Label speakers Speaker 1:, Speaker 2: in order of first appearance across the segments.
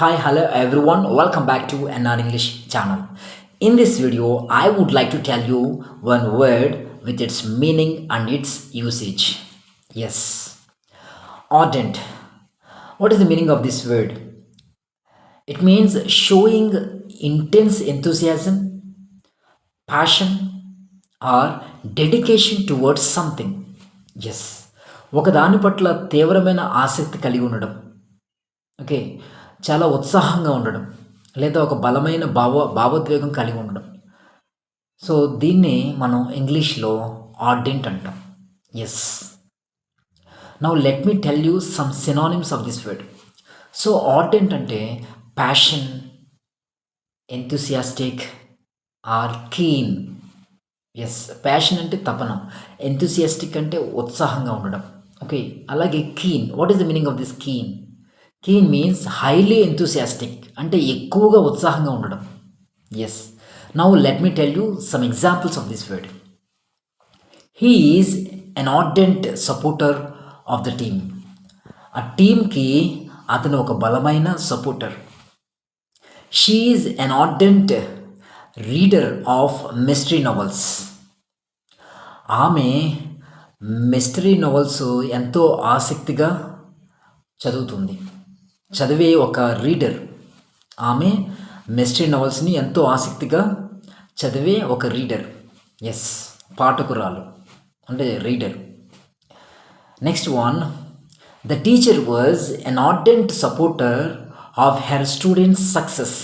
Speaker 1: Hi, hello everyone. Welcome back to another English channel. In this video, I would like to tell you one word with its meaning and its usage. Yes, ardent. What is the meaning of this word? It means showing intense enthusiasm, passion, or dedication towards something. Yes ఒకదాని పట్ల తీవ్రమైన ఆసక్తి కలిగి ఉండడం. Okay. చాలా ఉత్సాహంగా ఉండడం. లేదా ఒక బలమైన భావోద్వేగం కలిగి ఉండడం. సో, దీన్ని మనం ఇంగ్లీష్‌లో ఆర్డెంట్ అంటాం. Yes. Now let me tell you some synonyms of this word. So, ardent అంటే passion, enthusiastic or keen. Yes. Passion అంటే తపన. ఎంథూసియాస్టిక్ అంటే ఉత్సాహంగా ఉండడం. ఓకే. అలాగే keen. What is the meaning of this keen? Keen means highly enthusiastic అంటే ఎక్కువగా ఉత్సాహంగా ఉండడం. Yes. Now let me tell you some examples of this word. He is an ardent supporter of the team. ఆ టీమ్కి అతను ఒక బలమైన supporter. She is an ardent reader of mystery novels. ఆమె మిస్టరీ నవల్స్ ఎంతో ఆసక్తిగా చదువుతుంది. చదివే ఒక రీడర్. ఆమె మిస్టరీ నవల్స్ని ఎంతో ఆసక్తిగా చదివే ఒక రీడర్. ఎస్. పాఠకురాలు అంటే reader. Next one, the teacher was an ardent supporter of her students success.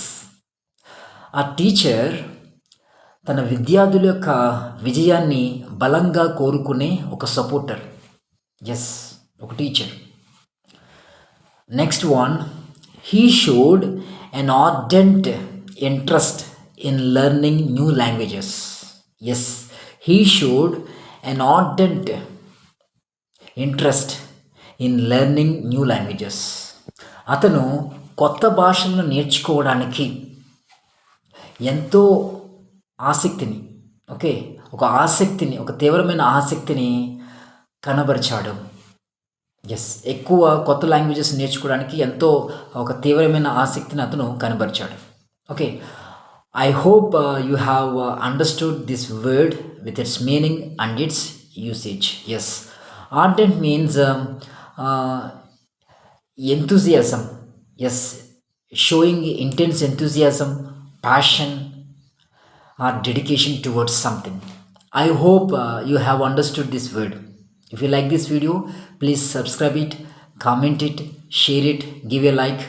Speaker 1: ఆ టీచర్ తన విద్యార్థుల యొక్క విజయాన్ని బలంగా కోరుకునే ఒక సపోర్టర్. ఎస్, ఒక teacher. Next one, he showed an ardent interest in learning new languages. Yes, he showed an ardent interest in learning new languages. అతను కొత్త భాషలను నేర్చుకోవడానికి ఎంతో ఆసక్తిని, ఒక తీవ్రమైన ఆసక్తిని కనబరిచాడు. ఎస్, ఎక్కువ కొత్త లాంగ్వేజెస్ నేర్చుకోవడానికి ఎంతో ఒక తీవ్రమైన ఆసక్తిని అతను కనబరిచాడు. Okay. I hope you have understood this word with its meaning and its usage. Yes, ardent means enthusiasm. Yes, showing intense enthusiasm, passion, or dedication towards something. I hope you have understood this word. If you like this video, please subscribe it, comment it, share it, give a like.